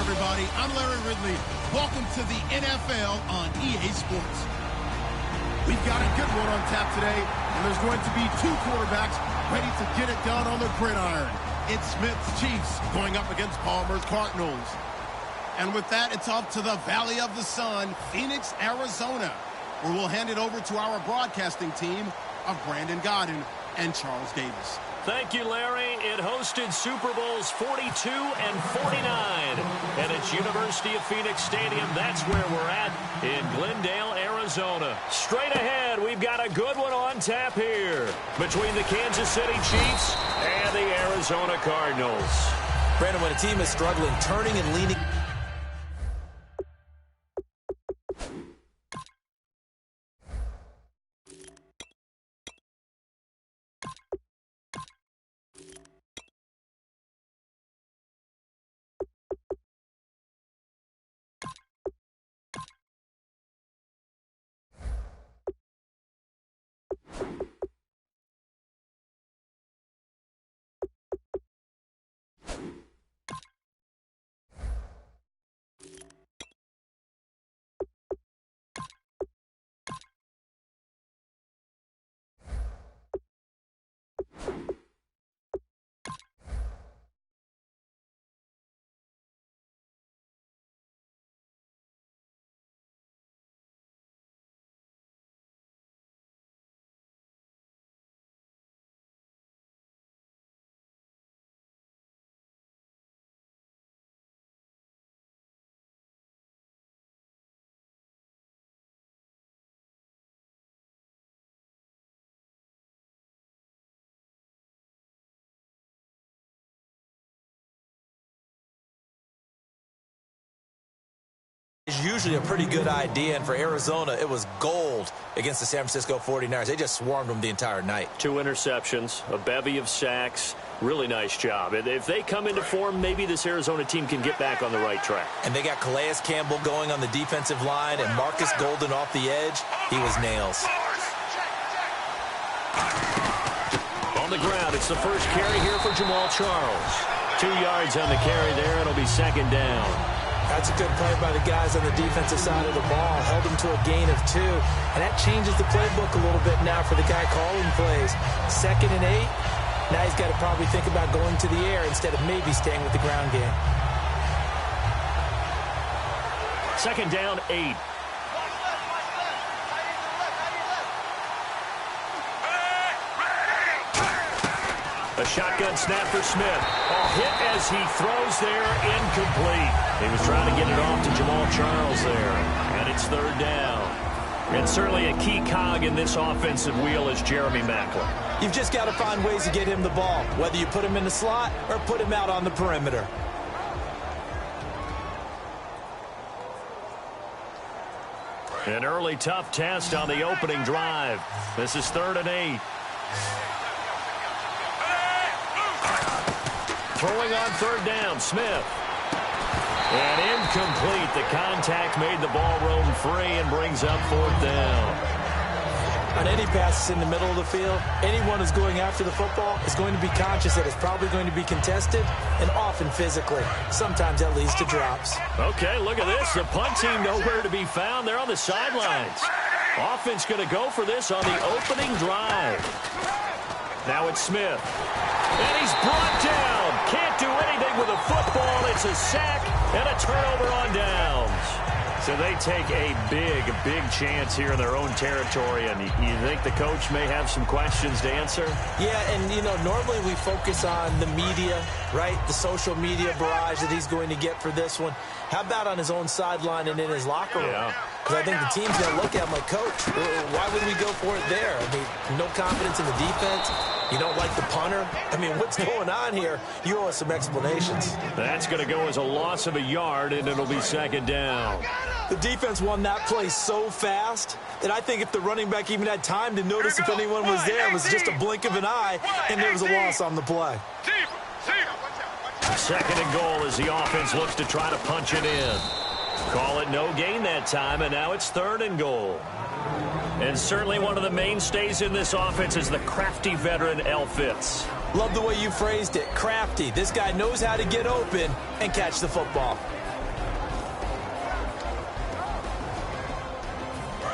everybody. I'm Larry Ridley. Welcome to the NFL on EA Sports. We've got a good one on tap today, and there's going to be two quarterbacks ready to get it done on the gridiron. It's Smith's Chiefs going up against Palmer's Cardinals. And with that, it's off to the Valley of the Sun, Phoenix, Arizona, where we'll hand it over to our broadcasting team of Brandon Godden and Charles Davis. Thank you, Larry. It hosted Super Bowls 42 and 49. And it's University of Phoenix Stadium. That's where we're at in Glendale, Arizona. Straight ahead, we've got a good one on tap here between the Kansas City Chiefs and the Arizona Cardinals. Brandon, when a team is struggling, turning and leaning... is usually a pretty good idea, and for Arizona, it was gold against the San Francisco 49ers. They just swarmed them the entire night. 2 interceptions, a bevy of sacks. Really nice job. And if they come into form, maybe this Arizona team can get back on the right track. And they got Calais Campbell going on the defensive line and Marcus Golden off the edge. He was nails. On the ground, it's the first carry here for Jamal Charles. 2 yards on the carry there. It'll be second down. That's a good play by the guys on the defensive side of the ball. Held them to a gain of 2. And that changes the playbook a little bit now for the guy calling plays. 2nd and 8. Now he's got to probably think about going to the air instead of maybe staying with the ground game. Second down, 8. A shotgun snap for Smith. A hit as he throws there, incomplete. He was trying to get it off to Jamal Charles there. And it's third down. And certainly a key cog in this offensive wheel is Jeremy Maclin. You've just got to find ways to get him the ball, whether you put him in the slot or put him out on the perimeter. An early tough test on the opening drive. This is 3rd and 8. Throwing on 3rd down, Smith. And incomplete. The contact made the ball roam free and brings up 4th down. On any passes in the middle of the field, anyone who's going after the football is going to be conscious that it's probably going to be contested and often physically. Sometimes that leads to drops. Okay, look at this. The punt team nowhere to be found. They're on the sidelines. Offense going to go for this on the opening drive. Now it's Smith. And he's brought down. Can't do anything with a football. It's a sack and a turnover on downs. So they take a big chance here in their own territory. And you think the coach may have some questions to answer? Yeah, and, you know, normally we focus on the media, right? The social media barrage that he's going to get for this one. How about on his own sideline and in his locker room? Yeah. Because I think the team's going to look at him like, Coach, why would we go for it there? I mean, no confidence in the defense. You don't like the punter? I mean, what's going on here? You owe us some explanations. That's going to go as a loss of a yard, and it'll be second down. The defense won that play so fast that I think if the running back even had time to notice if anyone was there, it was just a blink of an eye, and there was a loss on the play. Second and goal as the offense looks to try to punch it in. Call it no gain that time, and now it's 3rd and goal. And certainly one of the mainstays in this offense is the crafty veteran L. Fitz. Love the way you phrased it, crafty. This guy knows how to get open and catch the football.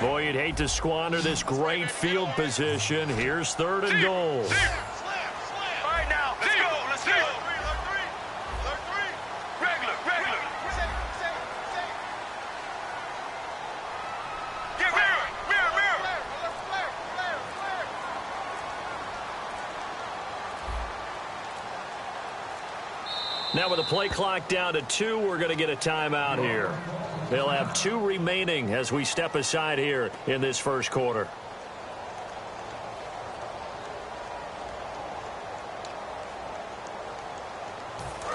Boy, you'd hate to squander this great field position. Here's 3rd and goal. Now with the play clock down to 2, we're going to get a timeout here. They'll have 2 remaining as we step aside here in this first quarter.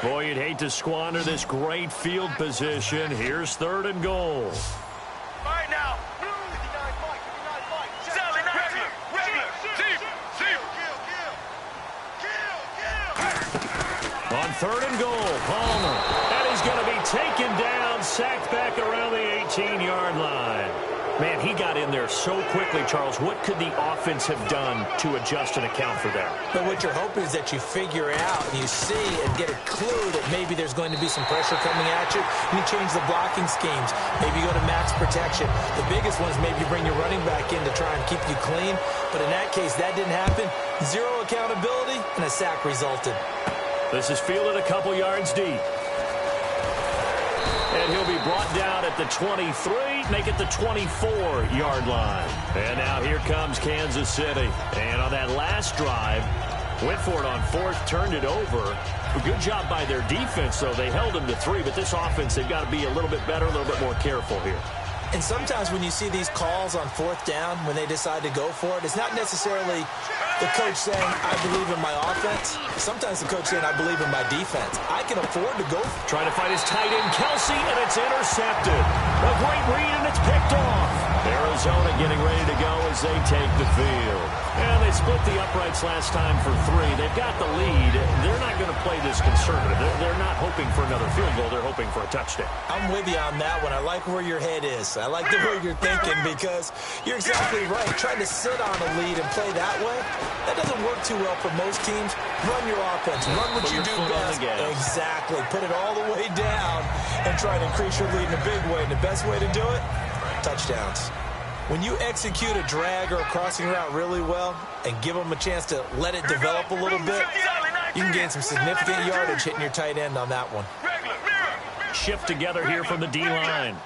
Boy, you'd hate to squander this great field position. Here's 3rd and goal. On 3rd and goal, Palmer. And he's going to be taken down, sacked back around the 18-yard line. Man, he got in there so quickly, Charles. What could the offense have done to adjust and account for that? But what you're hoping is that you figure out and you see and get a clue that maybe there's going to be some pressure coming at you. And you change the blocking schemes. Maybe you go to max protection. The biggest one is maybe you bring your running back in to try and keep you clean. But in that case, that didn't happen. 0 accountability, and a sack resulted. This is fielded a couple yards deep. And he'll be brought down at the 23, make it the 24-yard line. And now here comes Kansas City. And on that last drive, went for it on 4th, turned it over. A good job by their defense, though. They held him to 3, but this offense, they've got to be a little bit better, a little bit more careful here. And sometimes when you see these calls on 4th down, when they decide to go for it, it's not necessarily the coach saying, I believe in my offense. Sometimes the coach saying, I believe in my defense. I can afford to go. Trying to find his tight end, Kelsey, and it's intercepted. A great read, and it's picked off. Arizona getting ready to go as they take the field. And they split the uprights last time for 3. They've got the lead. They're not going to play this conservative. They're not hoping for another field goal. They're hoping for a touchdown. I'm with you on that one. I like where your head is. I like the way you're thinking because you're exactly right. Trying to sit on a lead and play that way, that doesn't work too well for most teams. Run your offense. Run what you do best. Exactly. Put it all the way down and try to increase your lead in a big way. And the best way to do it, touchdowns. When you execute a drag or a crossing route really well and give them a chance to let it develop a little bit, you can gain some significant yardage hitting your tight end on that one. Shift together here from the D-line.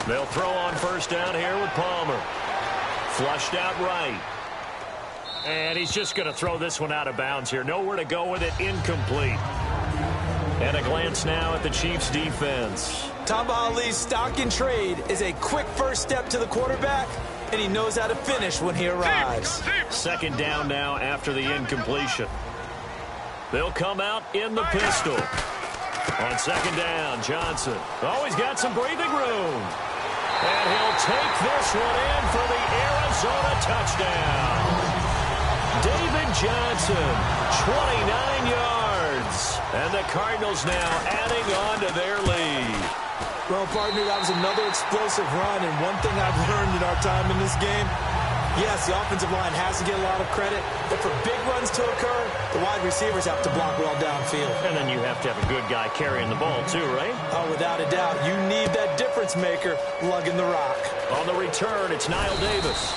They'll throw on 1st down here with Palmer. Flushed out right. And he's just going to throw this one out of bounds here. Nowhere to go with it. Incomplete. And a glance now at the Chiefs' defense. Tamba Hali's stock in trade is a quick first step to the quarterback, and he knows how to finish when he arrives. 2nd down now after the incompletion. They'll come out in the pistol. On 2nd down, Johnson. Always got some breathing room. And he'll take this one in for the Arizona touchdown. David Johnson, 29 yards. And the Cardinals now adding on to their lead. Well, partner, that was another explosive run. And one thing I've learned in our time in this game, yes, the offensive line has to get a lot of credit. But for big runs to occur, the wide receivers have to block well downfield. And then you have to have a good guy carrying the ball too, right? Oh, without a doubt. You need that difference maker lugging the rock. On the return, it's Niall Davis.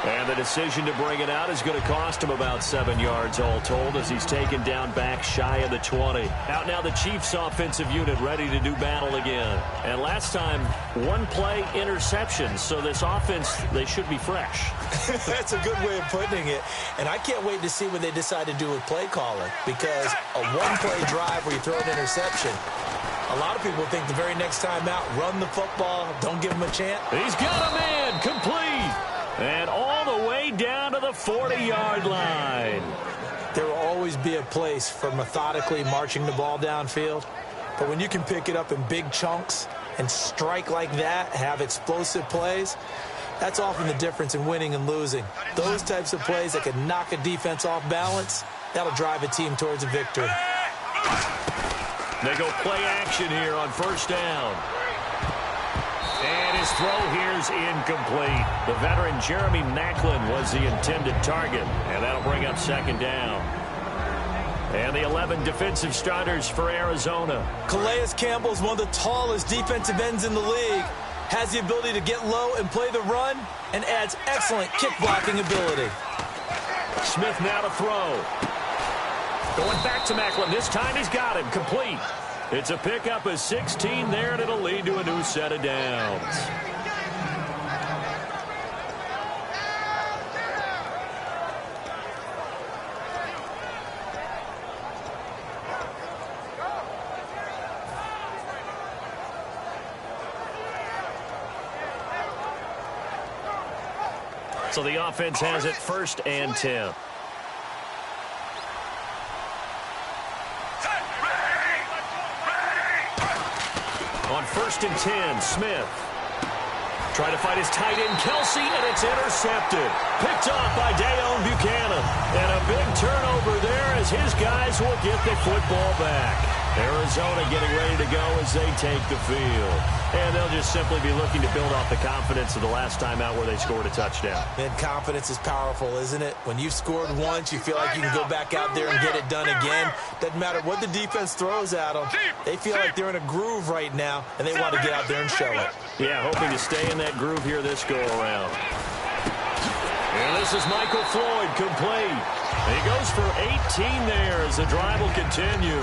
And the decision to bring it out is going to cost him about 7 yards all told as he's taken down back shy of the 20. Out now the Chiefs offensive unit ready to do battle again. And last time, 1 play interception. So this offense, they should be fresh. That's a good way of putting it. And I can't wait to see what they decide to do with play calling. Because a 1-play drive where you throw an interception, a lot of people think the very next time out, run the football, don't give him a chance. He's got a man, complete. And all the way down to the 40-yard line. There will always be a place for methodically marching the ball downfield. But when you can pick it up in big chunks and strike like that, have explosive plays, that's often the difference in winning and losing. Those types of plays that can knock a defense off balance, that'll drive a team towards a victory. They go play action here on 1st down. And his throw here's incomplete. The veteran Jeremy Maclin was the intended target, and that'll bring up 2nd down. And the 11 defensive starters for Arizona. Calais Campbell is one of the tallest defensive ends in the league. Has the ability to get low and play the run, and adds excellent kick blocking ability. Smith now to throw. Going back to Macklin. This time he's got him. Complete. It's a pickup of 16 there, and it'll lead to a new set of downs. So the offense has it 1st and 10. On 1st and 10, Smith. Trying to fight his tight end, Kelsey, and it's intercepted. Picked off by Dayon Buchanan. And a big turnover there as his guys will get the football back. Arizona getting ready to go as they take the field. And they'll just simply be looking to build off the confidence of the last time out where they scored a touchdown. Man, confidence is powerful, isn't it? When you've scored once, you feel like you can go back out there and get it done again. Doesn't matter what the defense throws at them. They feel like they're in a groove right now, and they want to get out there and show it. Yeah, hoping to stay in that groove here this go-around. And this is Michael Floyd, complete. And he goes for 18 there as the drive will continue.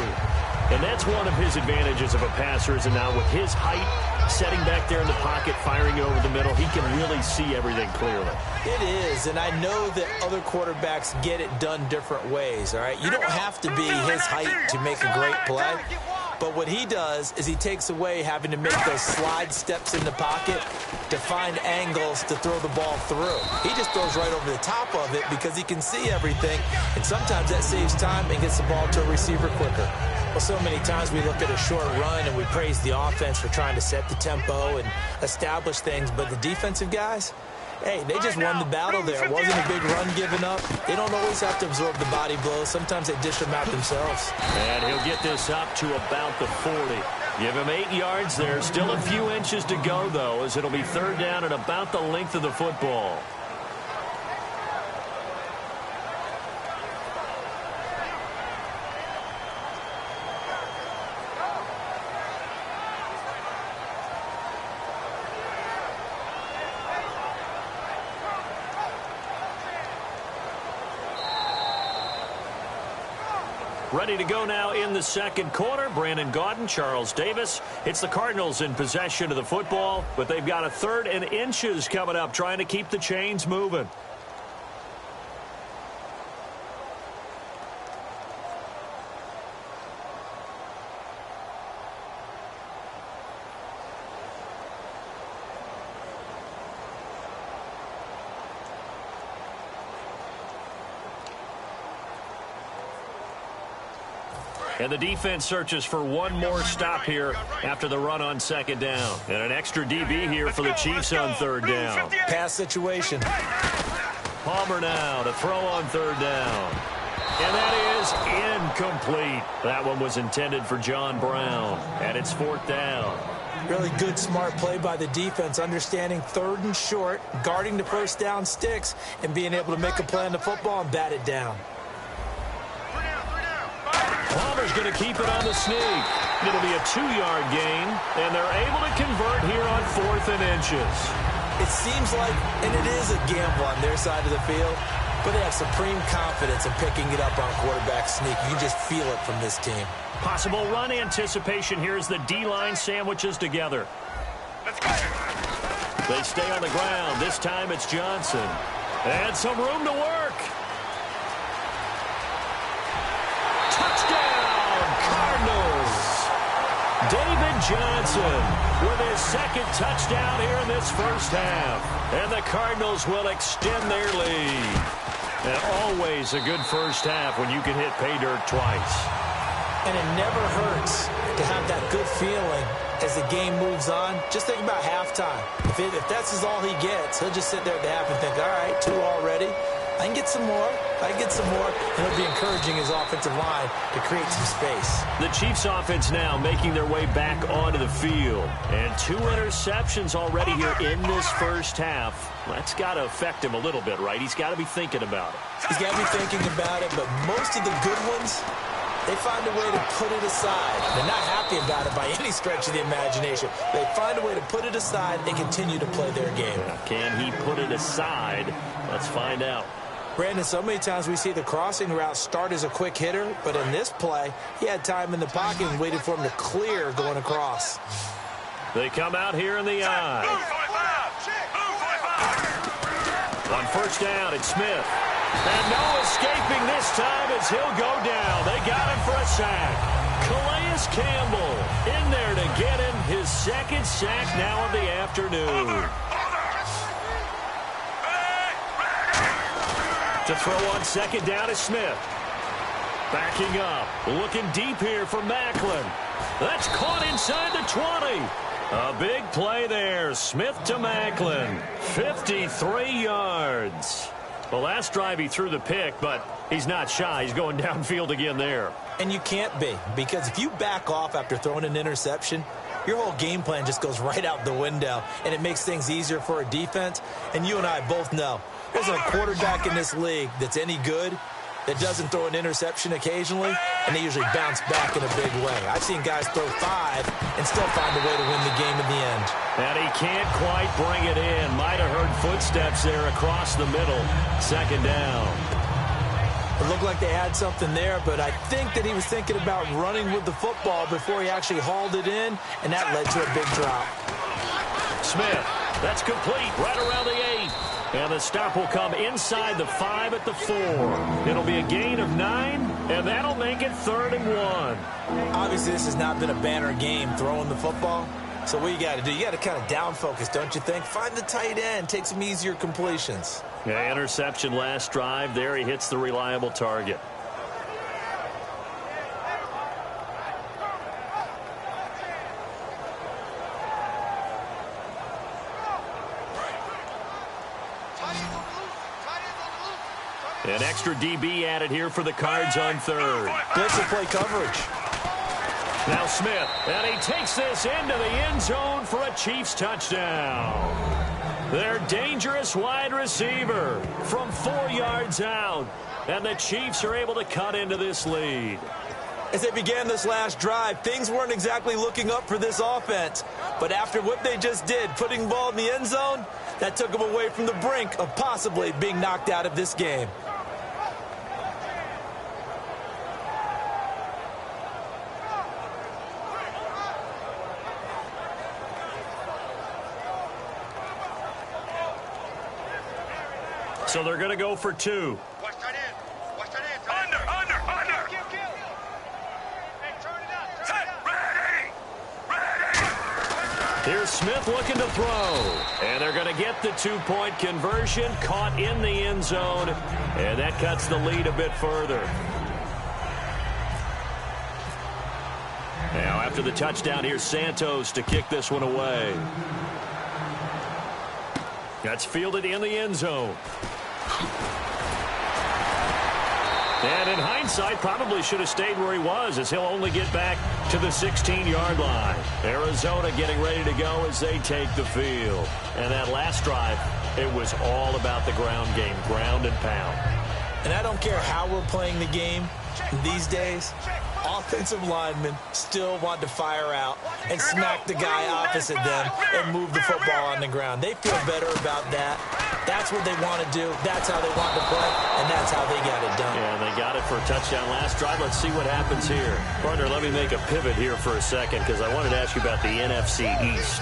And that's one of his advantages of a passer, is now with his height, setting back there in the pocket, firing it over the middle, he can really see everything clearly. It is, and I know that other quarterbacks get it done different ways, all right? You don't have to be his height to make a great play. But what he does is he takes away having to make those slide steps in the pocket to find angles to throw the ball through. He just throws right over the top of it because he can see everything, and sometimes that saves time and gets the ball to a receiver quicker. Well, so many times we look at a short run and we praise the offense for trying to set the tempo and establish things, but the defensive guys, hey, they just won the battle there. It wasn't a big run given up. They don't always have to absorb the body blows. Sometimes they dish them out themselves. And he'll get this up to about the 40. Give him 8 yards there. Still a few inches to go, though, as it'll be 3rd down and about the length of the football. Ready to go now in the 2nd quarter. Brandon Gaudin, Charles Davis. It's the Cardinals in possession of the football, but they've got a 3rd and inches coming up, trying to keep the chains moving. And the defense searches for one more stop here after the run on 2nd down. And an extra DB here for the Chiefs on 3rd down. Pass situation. Palmer now to throw on 3rd down. And that is incomplete. That one was intended for John Brown. And it's 4th down. Really good, smart play by the defense, understanding 3rd and short, guarding the 1st down sticks, and being able to make a play on the football and bat it down. Palmer's going to keep it on the sneak. It'll be a 2-yard gain, and they're able to convert here on 4th and inches. It seems like, and it is a gamble on their side of the field, but they have supreme confidence in picking it up on quarterback sneak. You can just feel it from this team. Possible run anticipation here as the D-line sandwiches together. They stay on the ground. This time it's Johnson. And some room to work. Touchdown, Cardinals. David Johnson with his 2nd touchdown here in this 1st half. And the Cardinals will extend their lead. And always a good 1st half when you can hit pay dirt twice. And it never hurts to have that good feeling as the game moves on. Just think about halftime. If that's all he gets, he'll just sit there at the half and think, all right, 2 already. I can get some more. I can get some more. And he'll be encouraging his offensive line to create some space. The Chiefs offense now making their way back onto the field. And 2 interceptions already here in this 1st half. That's got to affect him a little bit, right? He's got to be thinking about it. He's got to be thinking about it, but most of the good ones They find a way to put it aside. They're not happy about it by any stretch of the imagination. They find a way to put it aside and continue to play their game. Can he put it aside? Let's find out. Brandon, so many times we see the crossing route start as a quick hitter, but in this play, he had time in the pocket and waited for him to clear going across. They come out here in the eye. On first down, it's Smith. And no escaping this time as he'll go down. They got him for a sack. Calais Campbell in there to get him his second sack now of the afternoon. To throw on second down is Smith. Backing up. Looking deep here for Macklin. That's caught inside the 20. A big play there. Smith to Macklin. 53 yards. The last drive he threw the pick, but he's not shy. He's going downfield again there. And you can't be, because if you back off after throwing an interception, your whole game plan just goes right out the window, and it makes things easier for a defense. And you and I both know there's a quarterback in this league that's any good that doesn't throw an interception occasionally, and they usually bounce back in a big way. I've seen guys throw 5 and still find a way to win the game in the end. And he can't quite bring it in. Might have heard footsteps there across the middle. Second down. It looked like they had something there, but I think that he was thinking about running with the football before he actually hauled it in, and that led to a big drop. Smith, that's complete right around the 8. And the stop will come inside the 5 at the 4. It'll be a gain of 9, and that'll make it 3rd and 1. Obviously, this has not been a banner game throwing the football. So what you got to do, you got to kind of down focus, don't you think? Find the tight end, take some easier completions. Yeah, interception last drive. There he hits the reliable target. An extra DB added here for the Cards on 3rd. Blitz will play coverage. Now Smith, and he takes this into the end zone for a Chiefs touchdown. Their dangerous wide receiver from 4 yards out. And the Chiefs are able to cut into this lead. As they began this last drive, things weren't exactly looking up for this offense. But after what they just did, putting the ball in the end zone, that took them away from the brink of possibly being knocked out of this game. So they're going to go for 2. Under. Here's Smith looking to throw. And they're going to get the 2-point conversion, caught in the end zone. And that cuts the lead a bit further. Now after the touchdown, here's Santos to kick this one away. That's fielded in the end zone. And in hindsight, probably should have stayed where he was, as he'll only get back to the 16-yard line. Arizona getting ready to go as they take the field. And that last drive, it was all about the ground game, ground and pound. And I don't care how we're playing the game these days, offensive linemen still want to fire out and smack the guy opposite them and move the football on the ground. They feel better about that. That's what they want to do. That's how they want to play, and that's how they got it done. Yeah, they got it for a touchdown last drive. Let's see what happens here. Partner, let me make a pivot here for a second because I wanted to ask you about the NFC East.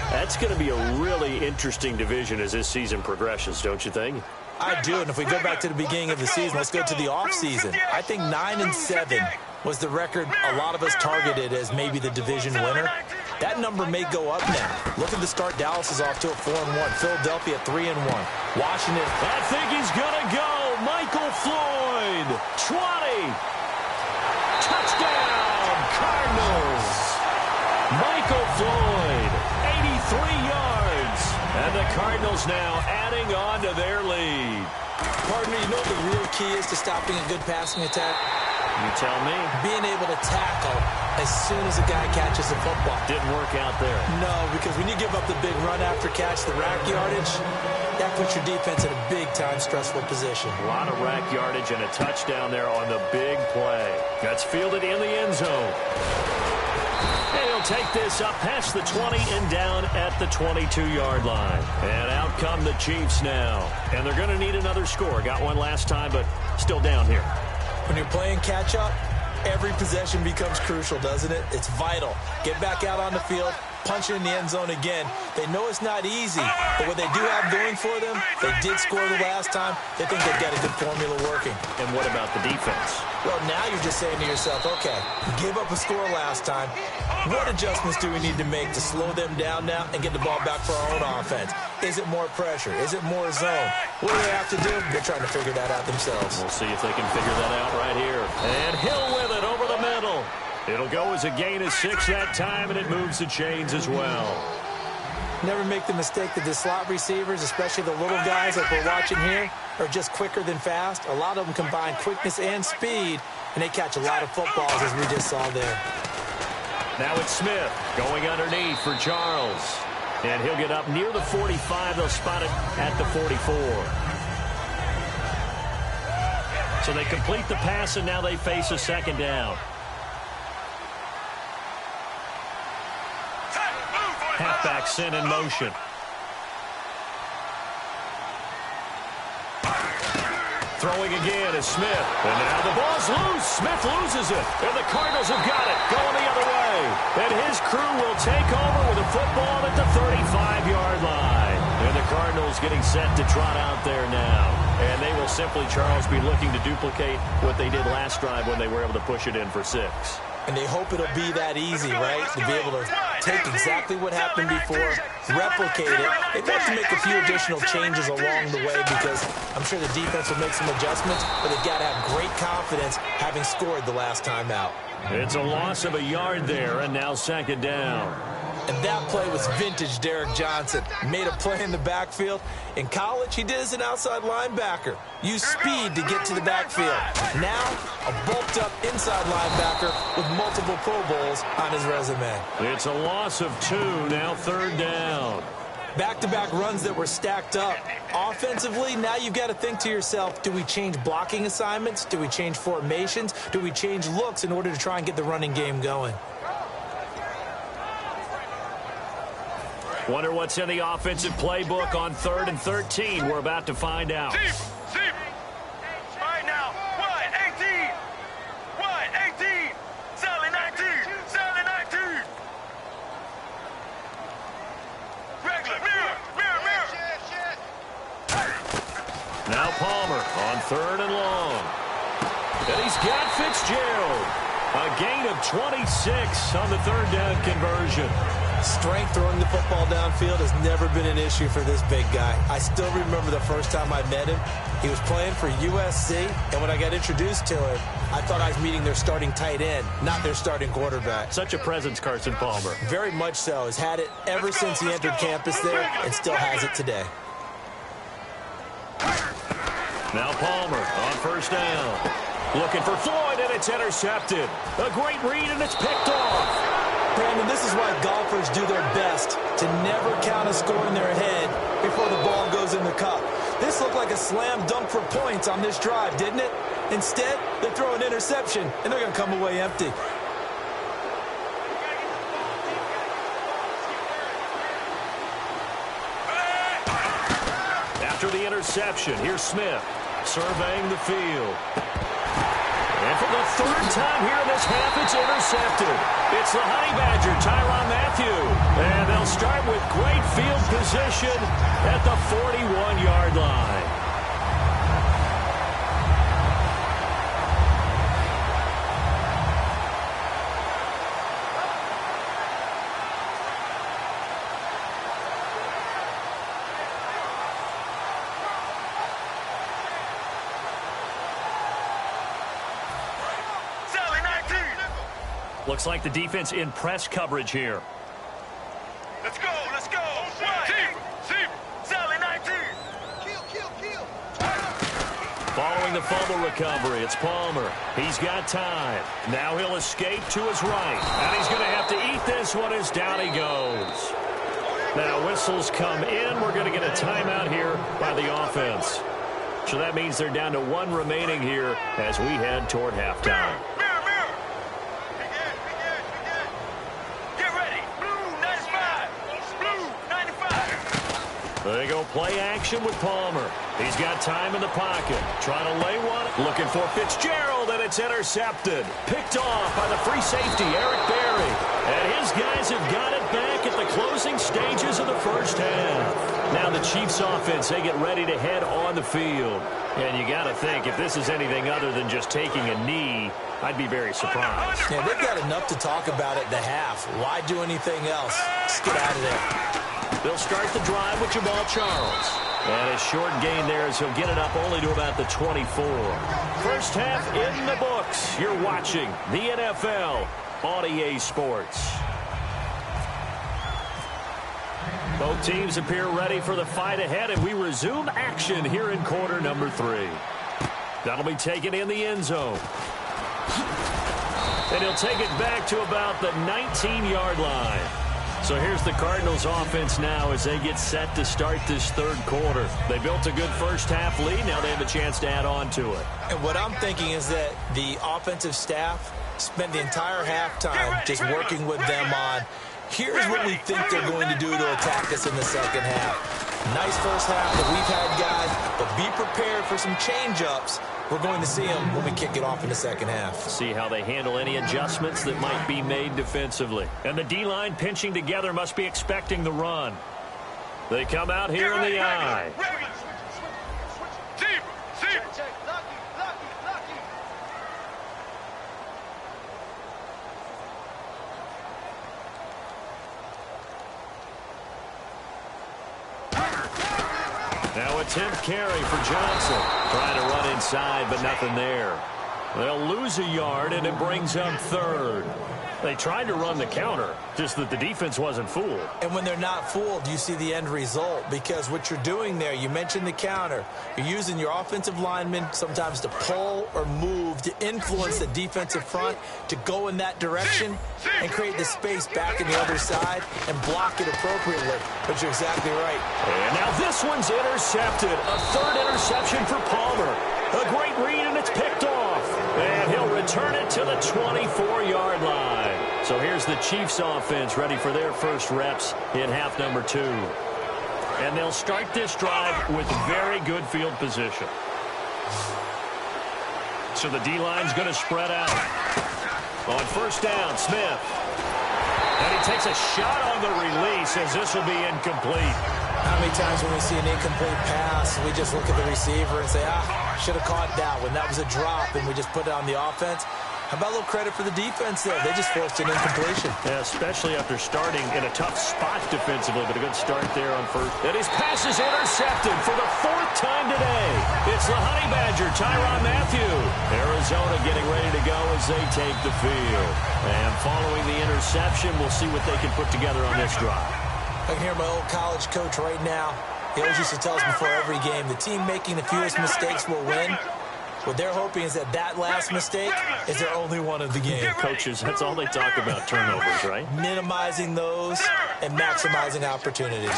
That's going to be a really interesting division as this season progresses, don't you think? I do, and if we go back to the beginning of the season, let's go to the offseason. I think 9-7 was the record a lot of us targeted as maybe the division winner. That number may go up now. Look at the start. Dallas is off to a 4-1. Philadelphia 3-1. Washington. I think he's going to go. Michael Floyd. 20. Touchdown, Cardinals. Michael Floyd, 83 yards. And the Cardinals now adding on to their lead. Partner, you know what the real key is to stopping a good passing attack? You tell me. Being able to tackle as soon as a guy catches the football. Didn't work out there. No, because when you give up the big run after catch, the rack yardage, That puts your defense in a big-time stressful position. A lot of rack yardage and a touchdown there on the big play. Gets fielded in the end zone. And he'll take this up past the 20 and down at the 22-yard line. And out come the Chiefs now. And they're going to need another score. Got one last time, but still down here. When you're playing catch-up, every possession becomes crucial, doesn't it? It's vital. Get back out on the field, punch it in the end zone again. They know it's not easy, but what they do have going for them, they did score the last time. They think they've got a good formula working. And what about the defense? Well, now you're just saying to yourself, okay, gave up a score last time. What adjustments do we need to make to slow them down now and get the ball back for our own offense? Is it more pressure? Is it more zone? What do they have to do? They're trying to figure that out themselves. We'll see if they can figure that out right here. And Hill with it over the middle. It'll go as a gain of 6 that time, and it moves the chains as well. Never make the mistake that the slot receivers, especially the little guys like we're watching here, are just quicker than fast. A lot of them combine quickness and speed, and they catch a lot of footballs, as we just saw there. Now it's Smith going underneath for Charles. And he'll get up near the 45. They'll spot it at the 44. So they complete the pass, and now they face a second down. Halfback sent in motion. Throwing again is Smith. And now the ball's loose. Smith loses it. And the Cardinals have got it. Going the other way. And his crew will take over with a football at the 35-yard line. And the Cardinals getting set to trot out there now. And they will simply, Charles, be looking to duplicate what they did last drive when they were able to push it in for 6. And they hope it'll be that easy, right? To be able to take exactly what happened before, replicate it. They have to make a few additional changes along the way because I'm sure the defense will make some adjustments, but they've got to have great confidence having scored the last time out. It's a loss of a yard there, and now second down. And that play was vintage Derek Johnson. Made a play in the backfield. In college, he did as an outside linebacker. Used speed to get to the backfield. Now, a bulked-up inside linebacker with multiple Pro Bowls on his resume. It's a loss of 2, now third down. Back-to-back runs that were stacked up. Offensively, now you've got to think to yourself, do we change blocking assignments? Do we change formations? Do we change looks in order to try and get the running game going? Wonder what's in the offensive playbook on 3rd and 13. We're about to find out. Deep. Right now. Wide 18. Wide 18. Sally 19. Sally 19. Regular. Mirror. Now Palmer on 3rd and long. And he's got Fitzgerald. A gain of 26 on the 3rd down conversion. Strength throwing the football downfield has never been an issue for this big guy. I still remember the first time I met him. He was playing for USC, and when I got introduced to him, I thought I was meeting their starting tight end, not their starting quarterback. Such a presence, Carson Palmer. Very much so. Has had it ever since he entered campus there and still has it today. Now Palmer on 1st down. Looking for Floyd, and it's intercepted. A great read, and it's picked off. Brandon, this is why golfers do their best to never count a score in their head before the ball goes in the cup. This looked like a slam dunk for points on this drive, didn't it? Instead, they throw an interception, and they're going to come away empty. After the interception, here's Smith surveying the field. And for the 3rd time here in this half, it's intercepted. It's the Honey Badger, Tyrann Mathieu. And they'll start with great field position at the 41-yard line. Looks like the defense in press coverage here. Let's go. Deep. Sally 19. Kill. Following the fumble recovery, it's Palmer. He's got time. Now he'll escape to his right. And he's going to have to eat this one as down he goes. Now whistles come in. We're going to get a timeout here by the offense. So that means they're down to one remaining here as we head toward halftime. Mirror. Get ready. Blue 95. Blue 95. They go play action with Palmer. He's got time in the pocket. Trying to lay one. Looking for Fitzgerald, and it's intercepted. Picked off by the free safety, Eric Berry. And his guys have got it back at the closing stages of the first half. Now the Chiefs offense, they get ready to head on the field. And you got to think, if this is anything other than just taking a knee, I'd be very surprised. Yeah, they've got enough to talk about at the half. Why do anything else? Just get out of there. They'll start the drive with Jamal Charles. And a short gain there as he'll get it up only to about the 24. First half in the books. You're watching the NFL on EA Sports. Both teams appear ready for the fight ahead, and we resume action here in quarter number 3. That'll be taken in the end zone. And he'll take it back to about the 19-yard line. So here's the Cardinals offense now as they get set to start this third quarter. They built a good first half lead. Now they have a chance to add on to it. And what I'm thinking is that the offensive staff spent the entire halftime just working with them on, here's what we think they're going to do to attack us in the second half. Nice first half that we've had, guys, but be prepared for some change-ups. We're going to see them when we kick it off in the second half. See how they handle any adjustments that might be made defensively. And the D-line pinching together must be expecting the run. They come out here in the eye. Now attempt carry for Johnson. Trying to run inside, but nothing there. They'll lose a yard, and it brings up third. They tried to run the counter, just that the defense wasn't fooled. And when they're not fooled, you see the end result, because what you're doing there, you mentioned the counter. You're using your offensive linemen sometimes to pull or move to influence the defensive front to go in that direction and create the space back in the other side and block it appropriately. But you're exactly right. And now this one's intercepted. A third interception for Palmer. A great read, and it's picked off. And he'll return it to the 24-yard line. So here's the Chiefs offense ready for their first reps in half number 2. And they'll start this drive with very good field position. So the D-line's going to spread out. On first down, Smith. And he takes a shot on the release as this will be incomplete. How many times when we see an incomplete pass, we just look at the receiver and say, should have caught that one. That was a drop, and we just put it on the offense. How about a little credit for the defense there? They just forced an incompletion. Yeah, especially after starting in a tough spot defensively, but a good start there on first. And his pass is intercepted for the 4th time today. It's the Honey Badger, Tyrann Mathieu. Arizona getting ready to go as they take the field. And following the interception, we'll see what they can put together on this drive. I can hear my old college coach right now. He always used to tell us before every game, the team making the fewest mistakes will win. What they're hoping is that last mistake is their only one of the game. Coaches, that's all they talk about, turnovers, right? Minimizing those and maximizing opportunities.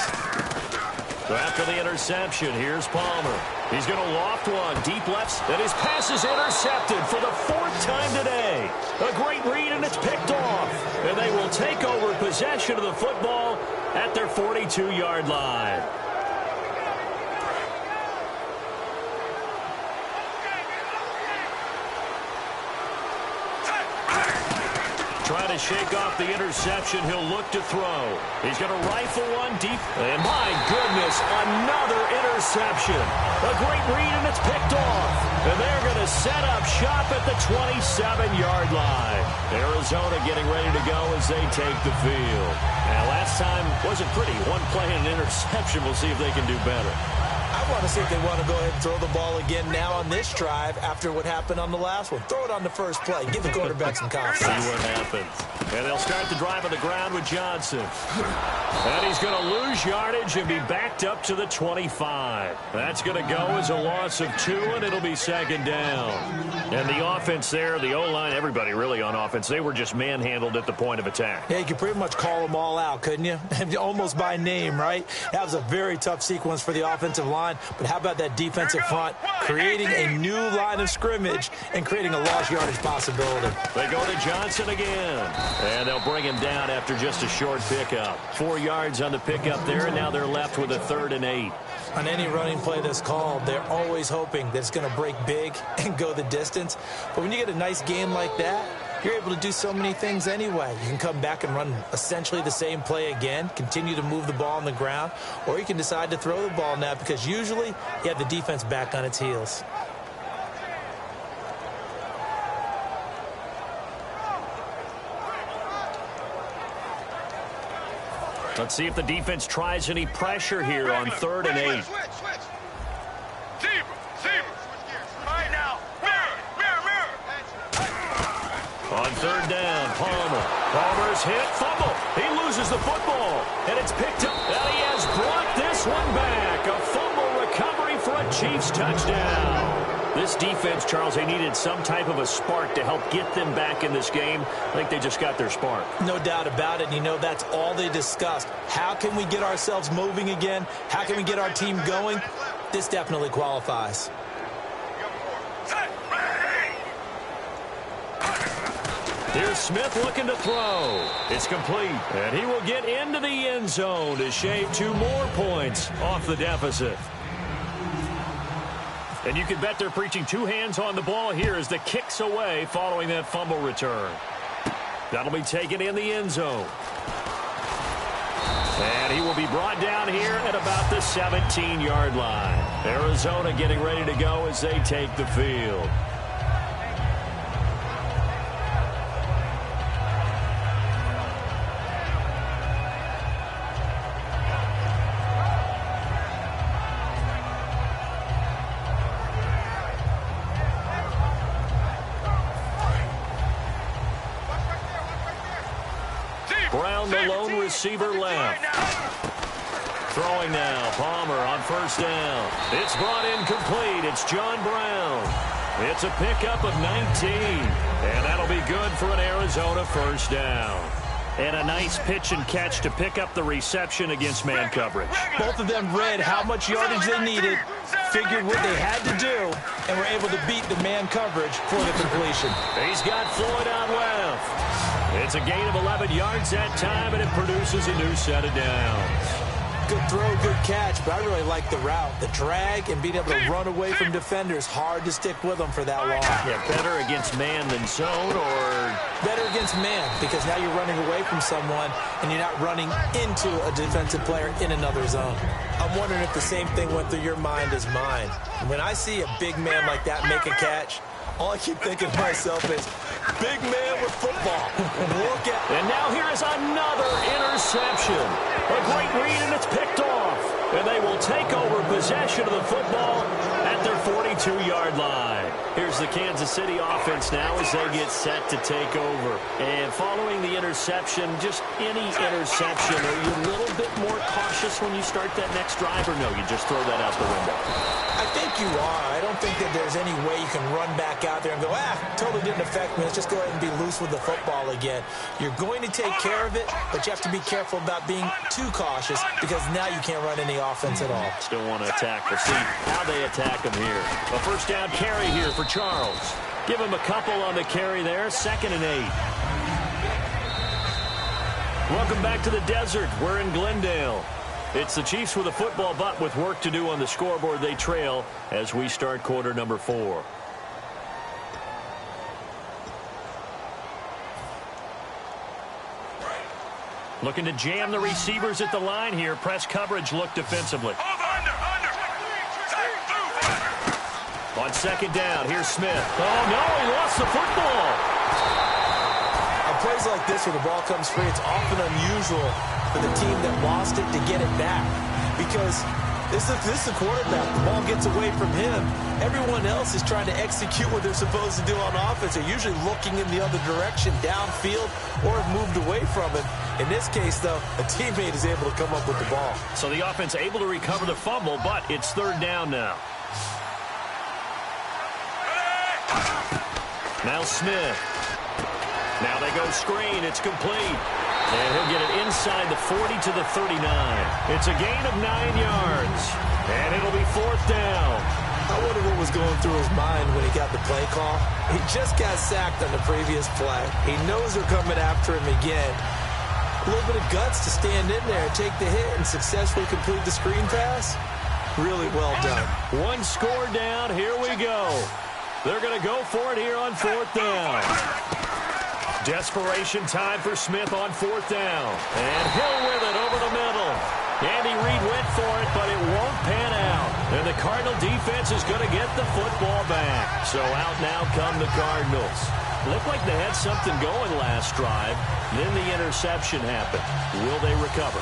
So after the interception, here's Palmer. He's going to loft one, deep left, and his pass is intercepted for the 4th time today. A great read, and it's picked off. And they will take over possession of the football at their 42-yard line. Trying to shake off the interception. He'll look to throw. He's going to rifle one deep. And my goodness, another interception. A great read, and it's picked off. And they're going to set up shop at the 27-yard line. Arizona getting ready to go as they take the field. Now, last time wasn't pretty. One play and an interception. We'll see if they can do better. I I want to see if they want to go ahead and throw the ball again now on this drive after what happened on the last one. Throw it on the first play. Give the quarterback some confidence. See what happens. And they'll start the drive on the ground with Johnson. And he's going to lose yardage and be backed up to the 25. That's going to go as a loss of 2, and it'll be second down. And the offense there, the O-line, everybody really on offense, they were just manhandled at the point of attack. Yeah, you could pretty much call them all out, couldn't you? Almost by name, right? That was a very tough sequence for the offensive line. But how about that defensive front creating a new line of scrimmage and creating a lost yardage possibility? They go to Johnson again. And they'll bring him down after just a short pickup. 4 yards on the pickup there, and now they're left with a 3rd and 8. On any running play that's called, they're always hoping that it's going to break big and go the distance. But when you get a nice game like that, you're able to do so many things anyway. You can come back and run essentially the same play again, continue to move the ball on the ground, or you can decide to throw the ball now because usually you have the defense back on its heels. Let's see if the defense tries any pressure here on 3rd and 8. Zebra. All right, now. Mirror. On 3rd down, Palmer. Palmer's hit, fumble. He loses the football, and it's picked up. And he has brought this one back. A fumble recovery for a Chiefs touchdown. This defense, Charles, they needed some type of a spark to help get them back in this game. I think they just got their spark. No doubt about it. You know, that's all they discussed. How can we get ourselves moving again? How can we get our team going? This definitely qualifies. Here's Smith looking to throw. It's complete. And he will get into the end zone to shave 2 more points off the deficit. And you can bet they're preaching 2 hands on the ball here as the kick's away following that fumble return. That'll be taken in the end zone. And he will be brought down here at about the 17-yard line. Arizona getting ready to go as they take the field. Brown, the lone receiver left. Throwing now, Palmer on 1st down. It's brought in complete. It's John Brown. It's a pickup of 19. And that'll be good for an Arizona 1st down. And a nice pitch and catch to pick up the reception against man coverage. Both of them read how much yardage they needed, figured what they had to do, and were able to beat the man coverage for the completion. He's got Floyd out left. It's a gain of 11 yards that time, and it produces a new set of downs. Good throw, good catch, but I really like the route. The drag and being able to run away from defenders, hard to stick with them for that long. Yeah, better against man than zone, or better against man, because now you're running away from someone and you're not running into a defensive player in another zone. I'm wondering if the same thing went through your mind as mine. When I see a big man like that make a catch, all I keep thinking to myself is, big man with football. Look at. And now here is another interception. A great read, and it's picked off. And they will take over possession of the football at their 42-yard line. Here's the Kansas City offense now as they get set to take over. And following the interception, just any interception, are you a little bit more cautious when you start that next drive, or no, you just throw that out the window? I think you are. I don't think that there's any way you can run back out there and go, totally didn't affect me. Let's just go ahead and be loose with the football again. You're going to take care of it, but you have to be careful about being too cautious because now you can't run any offense at all. Still want to attack. We'll see how they attack them here. A 1st down carry here for Charles. Give him a couple on the carry there. 2nd and 8. Welcome back to the desert. We're in Glendale. It's the Chiefs with a football, but with work to do on the scoreboard. They trail as we start quarter number 4. Looking to jam the receivers at the line here. Press coverage look defensively. On 2nd down, here's Smith. Oh, no, he lost the football. On plays like this where the ball comes free, it's often unusual for the team that lost it to get it back because This is the quarterback. The ball gets away from him. Everyone else is trying to execute what they're supposed to do on offense. They're usually looking in the other direction, downfield, or have moved away from him. In this case, though, a teammate is able to come up with the ball. So the offense able to recover the fumble, but it's third down now. Now Smith. Now they go screen. It's complete. And he'll get it inside the 40 to the 39. It's a gain of 9 yards. And it'll be fourth down. I wonder what was going through his mind when he got the play call. He just got sacked on the previous play. He knows they're coming after him again. A little bit of guts to stand in there, take the hit, and successfully complete the screen pass. Really well done. One score down. Here we go. They're going to go for it here on fourth down. Desperation time for Smith on fourth down. And Hill with it over the middle. Andy Reid went for it, but it won't pan out. And the Cardinal defense is going to get the football back. So out now come the Cardinals. Looked like they had something going last drive. Then the interception happened. Will they recover?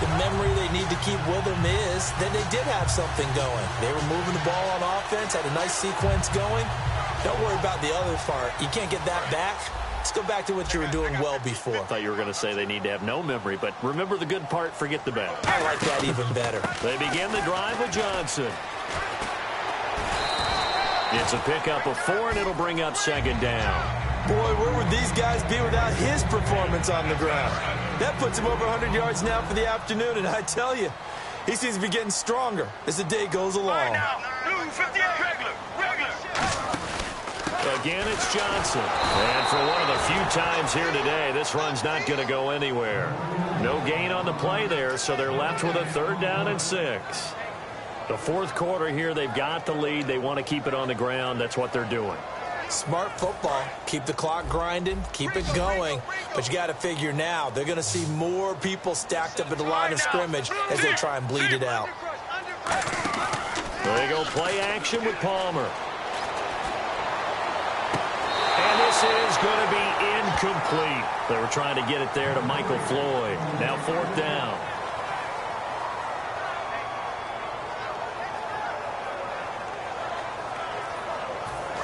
The memory they need to keep with them is that they did have something going. They were moving the ball on offense, had a nice sequence going. Don't worry about the other part. You can't get that back. Let's go back to what you were doing well before. I thought you were going to say they need to have no memory, but remember the good part, forget the bad. I like that even better. They begin the drive with Johnson. It's a pickup of 4, and it'll bring up second down. Boy, where would these guys be without his performance on the ground? That puts him over 100 yards now for the afternoon, and I tell you, he seems to be getting stronger as the day goes along. Again, it's Johnson. And for one of the few times here today, this run's not going to go anywhere. No gain on the play there, so they're left with a third down and 6. The fourth quarter here, they've got the lead. They want to keep it on the ground. That's what they're doing. Smart football. Keep the clock grinding. Keep it going. But you got to figure now, they're going to see more people stacked up at the line of scrimmage as they try and bleed it out. There you go, play action with Palmer. And this is going to be incomplete. They were trying to get it there to Michael Floyd. Now fourth down.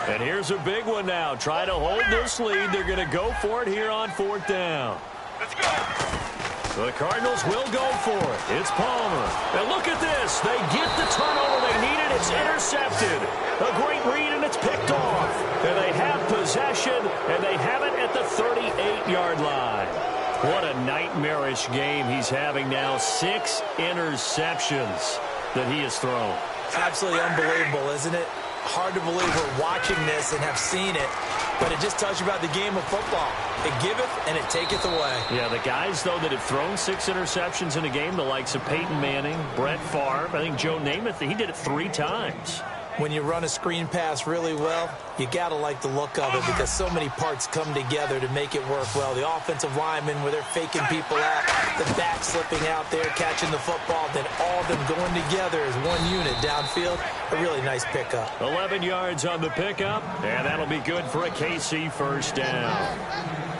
And here's a big one now. Try to hold this lead. They're going to go for it here on fourth down. Let's go. The Cardinals will go for it. It's Palmer. And look at this. They get the turnover they needed. It's intercepted. A great read, and it's picked off. And they have possession, and they have it at the 38-yard line. What a nightmarish game he's having now. 6 interceptions that he has thrown. Absolutely unbelievable, isn't it? Hard to believe we're watching this and have seen it, but it just tells you about the game of football. It giveth and it taketh away. Yeah, the guys, though, that have thrown 6 interceptions in a game, the likes of Peyton Manning, Brett Favre, I think Joe Namath, he did it 3 times. When you run a screen pass really well, you got to like the look of it because so many parts come together to make it work well. The offensive linemen, where they're faking people out, the back slipping out there, catching the football, then all of them going together as one unit downfield. A really nice pickup. 11 yards on the pickup, and that'll be good for a KC first down.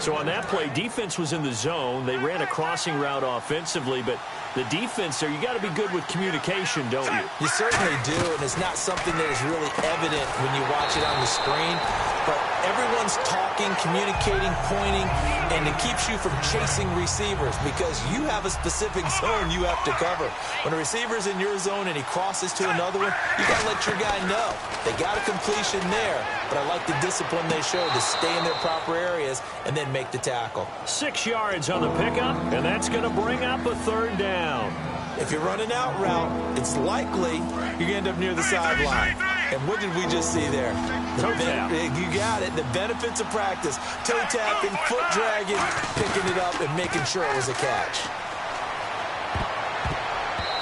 So on that play, defense was in the zone. They ran a crossing route offensively, but the defense there, you got to be good with communication, don't you? You certainly do, and it's not something that is really evident when you watch it on the screen. But everyone's talking, communicating, pointing, and it keeps you from chasing receivers because you have a specific zone you have to cover. When a receiver's in your zone and he crosses to another one, you got to let your guy know. They got a completion there, but I like the discipline they show to stay in their proper areas and then make the tackle. 6 yards on the pickup, and that's going to bring up a third down. If you're running out route, it's likely you're going to end up near the sideline. And what did we just see there? Toe tap. You got it. The benefits of practice. Toe tapping, foot dragging, picking it up, and making sure it was a catch.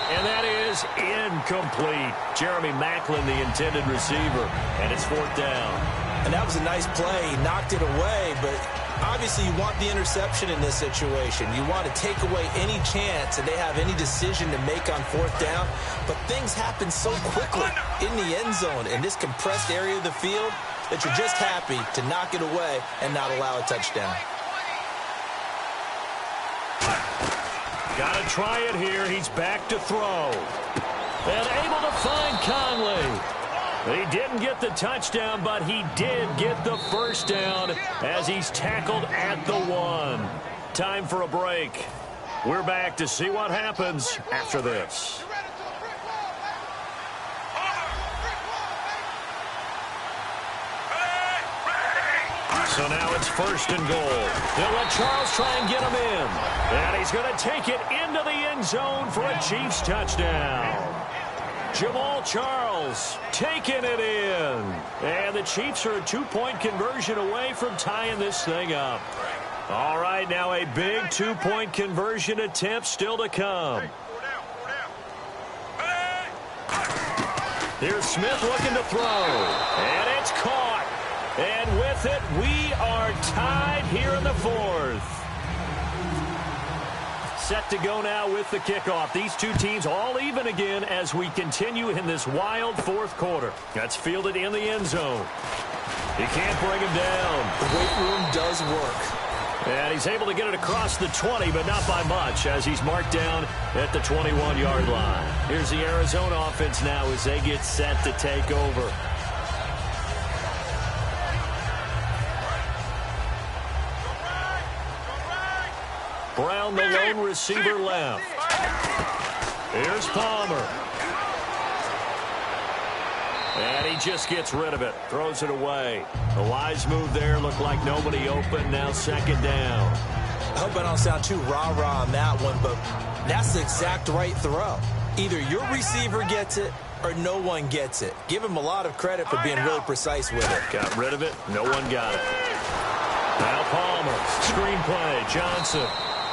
And that is incomplete. Jeremy Maclin, the intended receiver, and it's fourth down. And that was a nice play. He knocked it away, but obviously you want the interception in this situation. You want to take away any chance that they have any decision to make on fourth down. But things happen so quickly in the end zone in this compressed area of the field that you're just happy to knock it away and not allow a touchdown. Got to try it here. He's back to throw. And able to find Conley. He didn't get the touchdown, but he did get the first down as he's tackled at the 1. Time for a break. We're back to see what happens after this. So now it's 1st and goal. They'll let Charles try and get him in. And he's going to take it into the end zone for a Chiefs touchdown. Jamal Charles taking it in. And the Chiefs are a 2-point conversion away from tying this thing up. All right, now a big 2-point conversion attempt still to come. Here's Smith looking to throw. And it's caught. And with it, we are tied here in the 4th. Set to go now with the kickoff. These two teams all even again as we continue in this wild 4th quarter. That's fielded in the end zone. He can't bring him down. The weight room does work. And he's able to get it across the 20, but not by much as he's marked down at the 21-yard line. Here's the Arizona offense now as they get set to take over. Brown, the lone receiver, left. Here's Palmer. And he just gets rid of it. Throws it away. A wise move there. Looked like nobody open. Now 2nd down. I hope I don't sound too rah-rah on that one, but that's the exact right throw. Either your receiver gets it or no one gets it. Give him a lot of credit for being really precise with it. Got rid of it. No one got it. Now Palmer. Screen play. Johnson.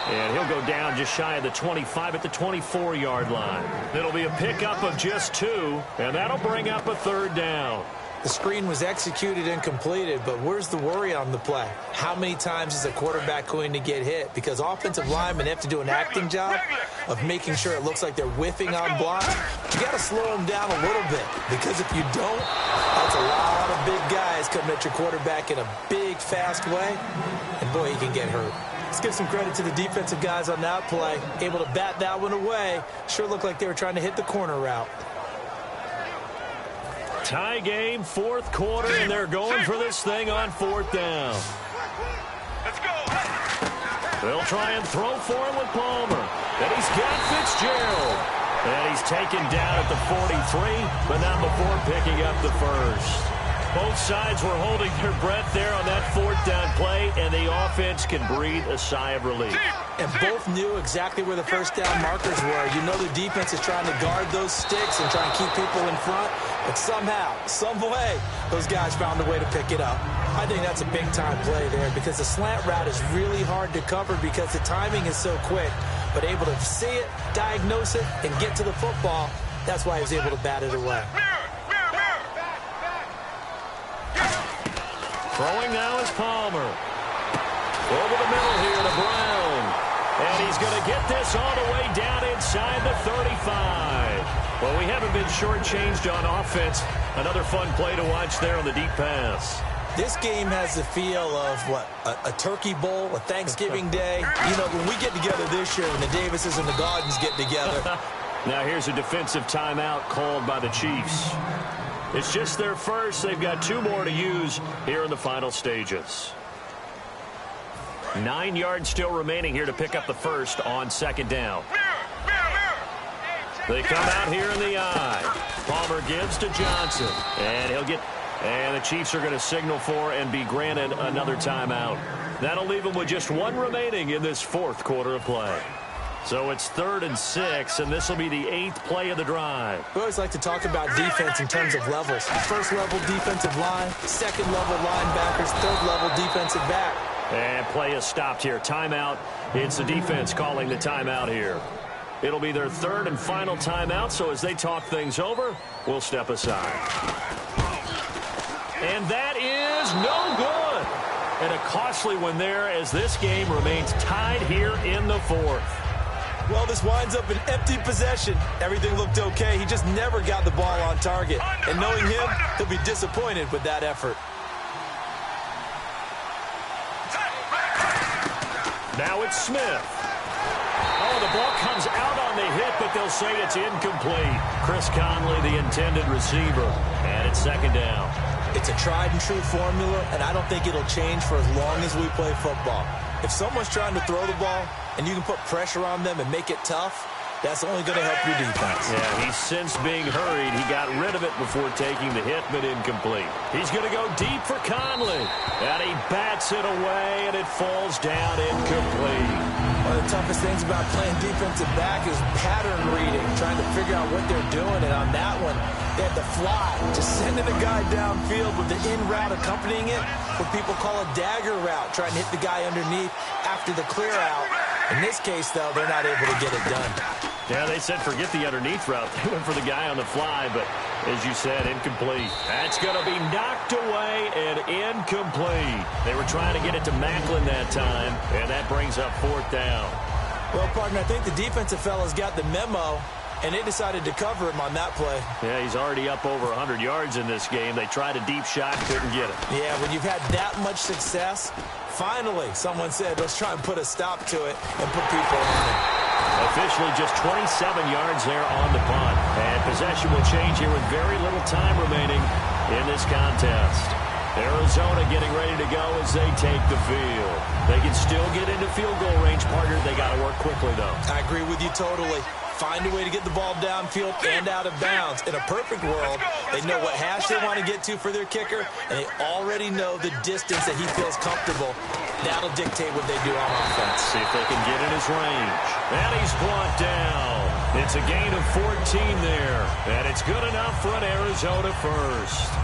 And he'll go down just shy of the 25 at the 24-yard line. It'll be a pickup of just 2, and that'll bring up a 3rd down. The screen was executed and completed, but where's the worry on the play? How many times is a quarterback going to get hit? Because offensive linemen have to do an acting job of making sure it looks like they're whiffing on blocks. But you got to slow them down a little bit, because if you don't, that's a lot of big guys coming at your quarterback in a big, fast way, and boy, he can get hurt. Let's give some credit to the defensive guys on that play. Able to bat that one away. Sure looked like they were trying to hit the corner route. Tie game, 4th quarter, and they're going for this thing on 4th down. Let's go. They'll try and throw for him with Palmer. And he's got Fitzgerald. And he's taken down at the 43, but not before picking up the 1st. Both sides were holding their breath there on that 4th down play, and the offense can breathe a sigh of relief. And both knew exactly where the 1st down markers were. You know the defense is trying to guard those sticks and try and keep people in front, but somehow, some way, those guys found a way to pick it up. I think that's a big-time play there because the slant route is really hard to cover because the timing is so quick, but able to see it, diagnose it, and get to the football, that's why he was able to bat it away. Throwing now is Palmer. Over the middle here to Brown. And he's going to get this all the way down inside the 35. Well, we haven't been shortchanged on offense. Another fun play to watch there on the deep pass. This game has the feel of, what, a turkey bowl, a Thanksgiving day. You know, when we get together this year, when the Davises and the Gardens get together. Now here's a defensive timeout called by the Chiefs. It's just their first. They've got 2 more to use here in the final stages. 9 yards still remaining here to pick up the 1st on 2nd down. They come out here in the eye. Palmer gives to Johnson. And the Chiefs are going to signal for and be granted another timeout. That'll leave them with just 1 remaining in this 4th quarter of play. So it's 3rd and 6, and this will be the 8th play of the drive. We always like to talk about defense in terms of levels. 1st level defensive line, 2nd level linebackers, 3rd level defensive back. And play is stopped here. Timeout. It's the defense calling the timeout here. It'll be their 3rd and final timeout, so as they talk things over, we'll step aside. And that is no good. And a costly one there as this game remains tied here in the 4th. Well, this winds up an empty possession. Everything looked okay. He just never got the ball on target. And knowing him, he'll be disappointed with that effort. Now it's Smith. Oh, the ball comes out on the hit, but they'll say it's incomplete. Chris Conley, the intended receiver, and it's second down. It's a tried-and-true formula, and I don't think it'll change for as long as we play football. If someone's trying to throw the ball and you can put pressure on them and make it tough, that's only going to help your defense. Yeah, he's since being hurried. He got rid of it before taking the hit, but incomplete. He's going to go deep for Conley. And he bats it away, and it falls down incomplete. One of the toughest things about playing defensive back is pattern reading, trying to figure out what they're doing. And on that one, they had to fly, just sending a guy downfield with the in route accompanying it, what people call a dagger route, trying to hit the guy underneath after the clear out. In this case, though, they're not able to get it done. Yeah, they said forget the underneath route. They went for the guy on the fly, but as you said, incomplete. That's going to be knocked away and incomplete. They were trying to get it to Macklin that time, and that brings up fourth down. Well, partner, I think the defensive fellas got the memo, and they decided to cover him on that play. Yeah, he's already up over 100 yards in this game. They tried a deep shot, couldn't get it. Yeah, when you've had that much success, finally someone said, let's try and put a stop to it and put people on it. Officially just 27 yards there on the punt. And possession will change here with very little time remaining in this contest. Arizona getting ready to go as they take the field. They can still get into field goal range, partner. They got to work quickly, though. I agree with you totally. Find a way to get the ball downfield and out of bounds. In a perfect world, they know what hash they want to get to for their kicker, and they already know the distance that he feels comfortable. That'll dictate what they do on offense. See if they can get in his range. And he's brought down. It's a gain of 14 there, and it's good enough for an Arizona first.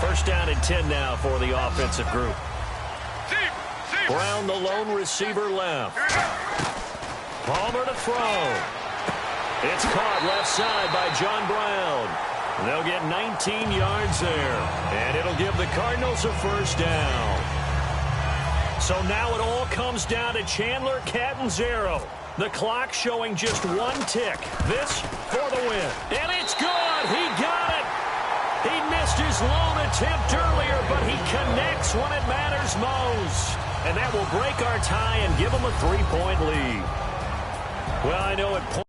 First down and 10 now for the offensive group. Brown, the lone receiver, left. Palmer to throw. It's caught left side by John Brown. They'll get 19 yards there, and it'll give the Cardinals a first down. So now it all comes down to Chandler Catanzaro. The clock showing just one tick. This for the win. And it's good. He got it. He missed his lone attempt earlier, but he connects when it matters most. And that will break our tie and give him a 3-point lead. Well, I know at points